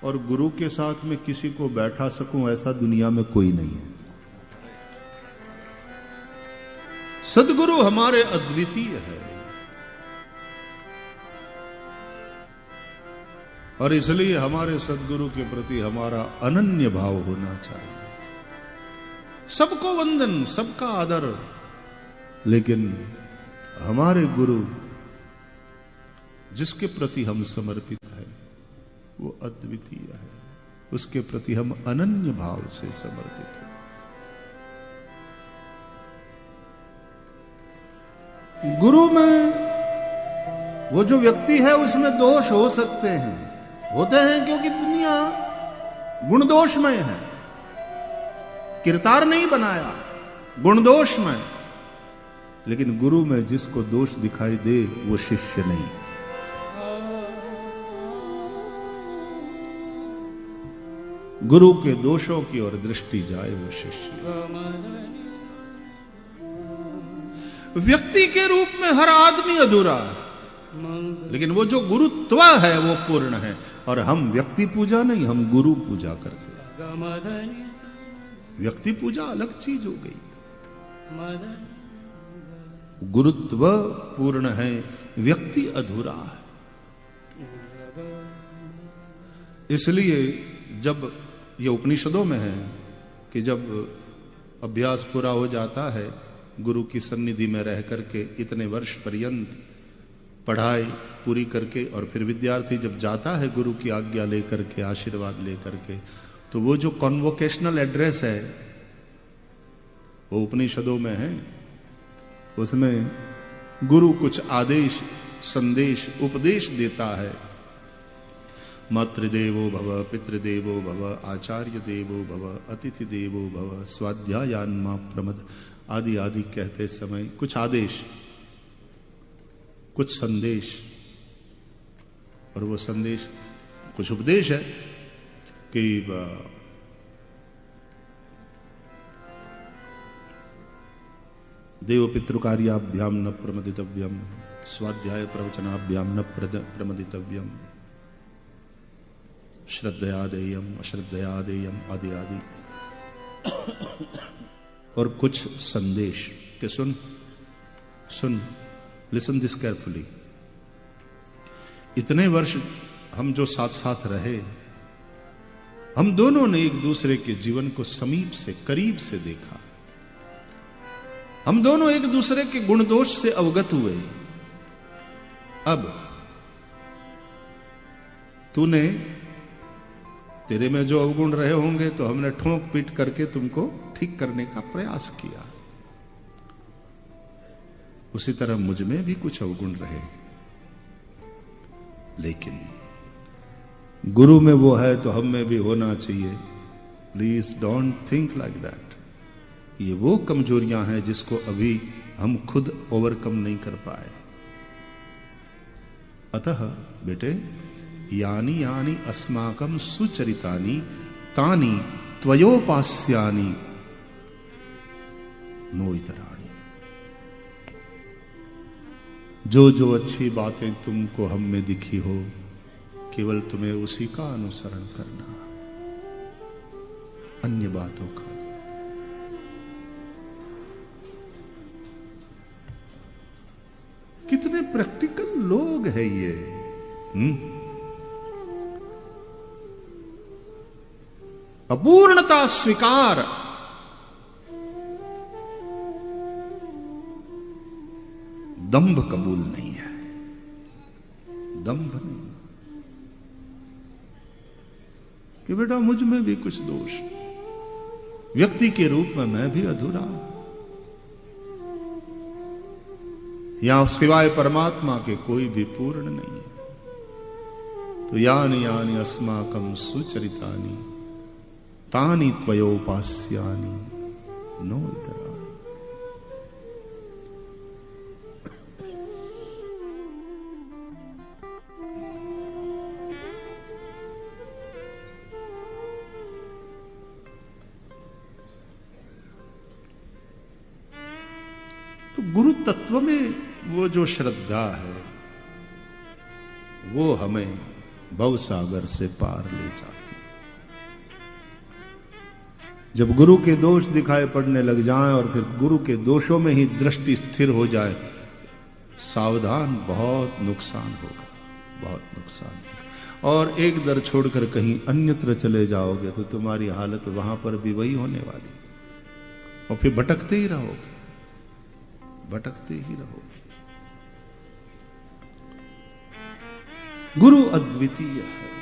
और गुरु के साथ में किसी को बैठा सकूं ऐसा दुनिया में कोई नहीं है। सद्गुरु हमारे अद्वितीय है और इसलिए हमारे सद्गुरु के प्रति हमारा अनन्य भाव होना चाहिए। सबको वंदन, सबका आदर, लेकिन हमारे गुरु जिसके प्रति हम समर्पित है वो अद्वितीय है, उसके प्रति हम अनन्य भाव से समर्पित हैं। गुरु में वो जो व्यक्ति है उसमें दोष हो सकते हैं, होते हैं, क्योंकि दुनिया गुण दोषमय है। किरतार नहीं बनाया, गुण दोषमय। लेकिन गुरु में जिसको दोष दिखाई दे वो शिष्य नहीं। गुरु के दोषों की ओर दृष्टि जाए वो शिष्य। व्यक्ति के रूप में हर आदमी अधूरा है, लेकिन वो जो गुरुत्व है वो पूर्ण है। और हम व्यक्ति पूजा नहीं, हम गुरु पूजा करते हैं। व्यक्ति पूजा अलग चीज हो गई, गुरुत्व पूर्ण है, व्यक्ति अधूरा है। इसलिए जब ये उपनिषदों में है कि जब अभ्यास पूरा हो जाता है गुरु की सन्निधि में रह करके इतने वर्ष पर्यंत पढ़ाई पूरी करके, और फिर विद्यार्थी जब जाता है गुरु की आज्ञा लेकर के, आशीर्वाद लेकर के, तो वो जो कॉन्वोकेशनल एड्रेस है वो उपनिषदों में है। उसमें गुरु कुछ आदेश, संदेश, उपदेश देता है। मातृदेवो भव, पितृदेवो भव, आचार्य देवो भव, अतिथि देवो भव, स्वाध्यायान्मा प्रमद आदि आदि कहते समय कुछ आदेश, कुछ संदेश, और वो संदेश कुछ उपदेश है कि देव पितृकार्याभ्याम न प्रमदितव्यम, स्वाध्याय प्रवचनाभ्याम न प्रमदितव्यम, श्रद्धया देयम अश्रद्धया देयम आदि आदि। और कुछ संदेश के सुन, लिसन दिस केयरफुली। इतने वर्ष हम जो साथ साथ रहे, हम दोनों ने एक दूसरे के जीवन को समीप से, करीब से देखा। हम दोनों एक दूसरे के गुण दोष से अवगत हुए। अब तूने, तेरे में जो अवगुण रहे होंगे तो हमने ठोंक पीट करके तुमको ठीक करने का प्रयास किया। उसी तरह मुझ में भी कुछ अवगुण रहे, लेकिन गुरु में वो है तो हम में भी होना चाहिए। Please don't think like that. ये वो कमजोरियां हैं जिसको अभी हम खुद ओवरकम नहीं कर पाए। अतः बेटे, यानी यानी अस्माकं सुचरितानि तानि त्वयोपास्यानि नो इतराणि। जो जो अच्छी बातें तुमको हम में दिखी हो, केवल तुम्हें उसी का अनुसरण करना, अन्य बातों का। कितने प्रैक्टिकल लोग हैं ये। अपूर्णता स्वीकार, दंभ कबूल नहीं है। दंभ नहीं कि बेटा मुझ में भी कुछ दोष, व्यक्ति के रूप में मैं भी अधूरा हूं, यहां सिवाय परमात्मा के कोई भी पूर्ण नहीं है। तो यानि यानि अस्माकं सुचरितानि तानि त्वयोपास्यानि नो इतराणि। तो गुरु तत्व में वो जो श्रद्धा है वो हमें भव सागर से पार ले जाती। जब गुरु के दोष दिखाई पड़ने लग जाएं और फिर गुरु के दोषों में ही दृष्टि स्थिर हो जाए, सावधान, बहुत नुकसान होगा, बहुत नुकसान होगा। और एक दर छोड़कर कहीं अन्यत्र चले जाओगे तो तुम्हारी हालत वहां पर भी वही होने वाली, और फिर भटकते ही रहोगे, भटकते ही रहोगे। गुरु अद्वितीय है,